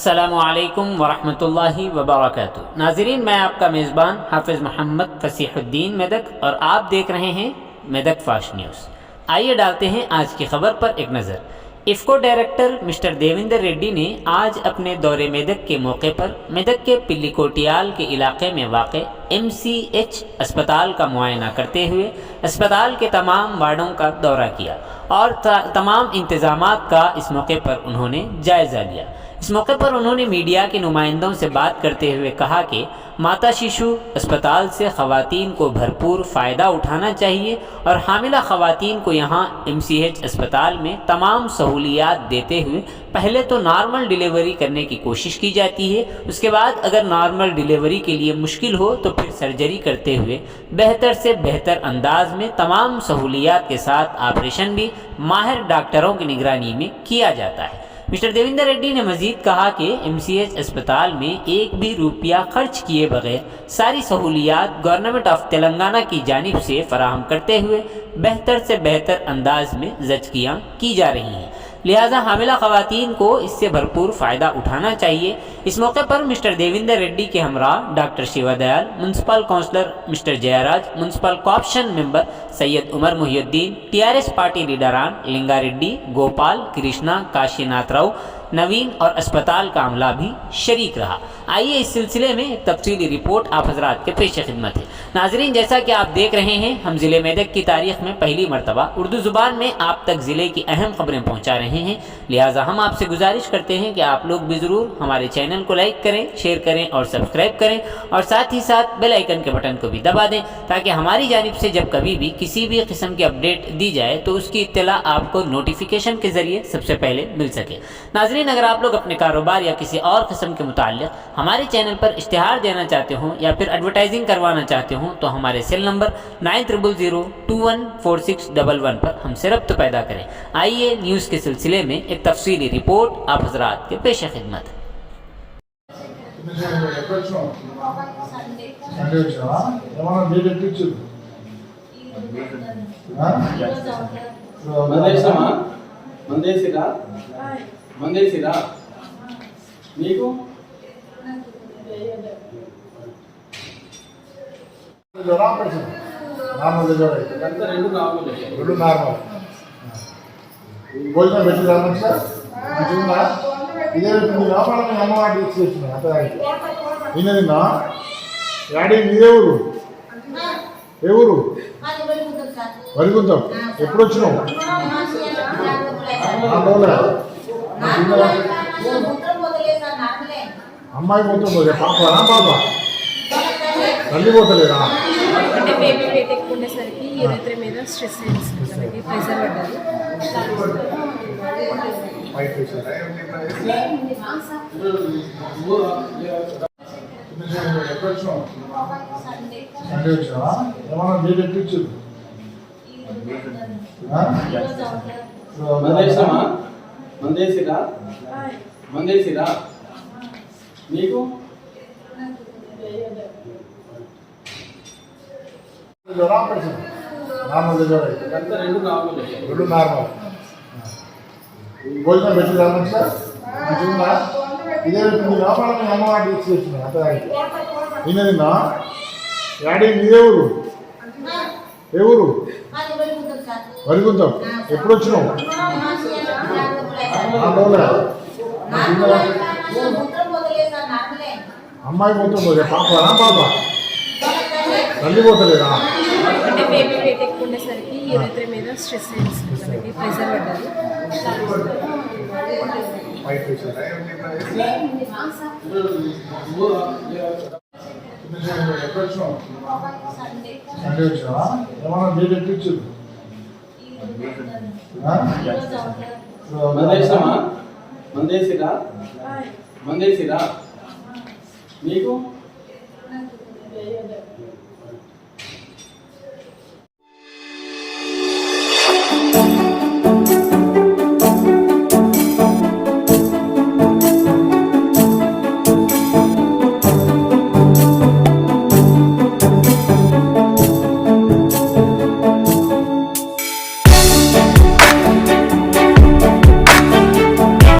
अस्सलामुअलैकुम वरहमतुल्लाहि वबरकातुहू। नाज़रीन, मैं आपका मेज़बान हाफिज़ मोहम्मद फ़सीहुद्दीन मेदक और आप देख रहे हैं मेदक फास्ट न्यूज़। आइए डालते हैं आज की खबर पर एक नज़र। इफ़को डायरेक्टर मिस्टर देवेंद्र रेड्डी ने आज अपने दौरे मेदक के मौके पर मेदक के पिल्लीकोटियाल के इलाके में वाक़े MCH अस्पताल का मुआयना करते हुए अस्पताल के तमाम वार्डों का दौरा किया और तमाम इंतज़ामात का इस मौके पर उन्होंने जायज़ा लिया। इस मौके पर उन्होंने मीडिया के नुमाइंदों से बात करते हुए कहा कि माता शिशु अस्पताल से ख़वातीन को भरपूर फ़ायदा उठाना चाहिए और हामिला ख़वातीन को यहाँ MCH अस्पताल में तमाम सहूलियात देते हुए पहले तो नॉर्मल डिलीवरी करने की कोशिश की जाती है, उसके बाद अगर नॉर्मल डिलीवरी के लिए मुश्किल हो तो फिर सर्जरी करते हुए बेहतर से बेहतर अंदाज में तमाम सहूलियात के साथ ऑपरेशन भी माहिर डॉक्टरों की निगरानी में किया जाता है। मिस्टर देवेंद्र रेड्डी ने मजीद कहा कि MCH अस्पताल में एक भी रुपया खर्च किए बगैर सारी सहूलियात गवर्नमेंट ऑफ तेलंगाना की जानिब से फराहम करते हुए बेहतर से बेहतर अंदाज में ज़चकियाँ की जा रही हैं, लिहाजा हामिला ख़वातीन को इससे भरपूर फ़ायदा उठाना चाहिए। इस मौके पर मिस्टर देवेंद्र रेड्डी के हमरा doctor Shivdayal, municipal councillor mister Jayaraj, municipal corporation member Syed Umar Muhiuddin, TRS party लीडरान लिंगारेड्डी, गोपाल, कृष्णा, काशीनाथ राव, नवीन और अस्पताल का अमला भी शरीक रहा। आइए इस सिलसिले में एक तफसीली रिपोर्ट आप हजरात के पेश खिदमत है। नाजरीन, जैसा कि आप देख रहे हैं, हम ज़िले मेदक की तारीख़ में पहली मरतबा उर्दू ज़ुबान में आप तक ज़िले की अहम खबरें पहुँचा रहे हैं, लिहाजा हम आपसे गुजारिश करते हैं कि आप लोग भी ज़रूर हमारे चैनल को लाइक करें, शेयर करें और सब्सक्राइब करें और साथ ही साथ बेल आइकन के बटन को भी दबा दें ताकि हमारी जानिब से जब कभी भी किसी भी किस्म की अपडेट दी जाए तो उसकी इत्तला आपको नोटिफिकेशन के ज़रिए सबसे पहले मिल सके। नाजरीन, अगर आप लोग अपने कारोबार या किसी और किस्म के मुताल्लिक़ हमारे चैनल पर इश्तिहार देना चाहते हों या फिर एडवर्टाइजिंग करवाना चाहते हों तो हमारे सेल नंबर 9000214611 पर हमसे रब्त पैदा करें। आइए न्यूज़ के सिलसिले में एक तफसीली रिपोर्ट आप हजरात के पेश खिदमत। మందేసిరా మీకు రెండు నార్మల్ భోజనం పెట్టి రామని సార్ మంచిగా ఇదే లోపల మీ అమ్మవారి తీసుకొచ్చింది అంత నిన్నదిన్నా డాడీ మీదే ఊరు ఏ ఊరు వరిగుంతం ఎప్పుడు వచ్చినావు అమ్మాయి పోతుంది పాపనా పాప తల్లి పోతలేదా అంటే బేబీ వెయిట్ ఎక్కువ ఉండేసరికి యూరిథ్రా మీద స్ట్రెస్ అయింది, ప్రెషర్ పడ్డది. సండే వచ్చావా? ఏమన్నా డేట్ ఎక్కించు మందేసిరా మీకు రెండు నార్మల్ భోజనం పెట్టి రామని సార్ మంచిగా ఇదే లోపల మీ అమ్మవారి తీసుకొచ్చింది అంత నిన్నదిన్నా డాడీ మీదే ఊరు ఏ ఊరు వరిగుంతం ఎప్పుడు వచ్చినావు అమ్మాయి పోతుంది పాపనా పాప తల్లి పోతలేదా అంటే బేబీ వెయిట్ ఎక్కువ ఉండేసరికి యూరిథ్రా మీద స్ట్రెస్ అయింది, ప్రెషర్ పడ్డది. సండే వచ్చావా? ఏమన్నా డేట్ ఎక్కించు మందేసిరా మీకు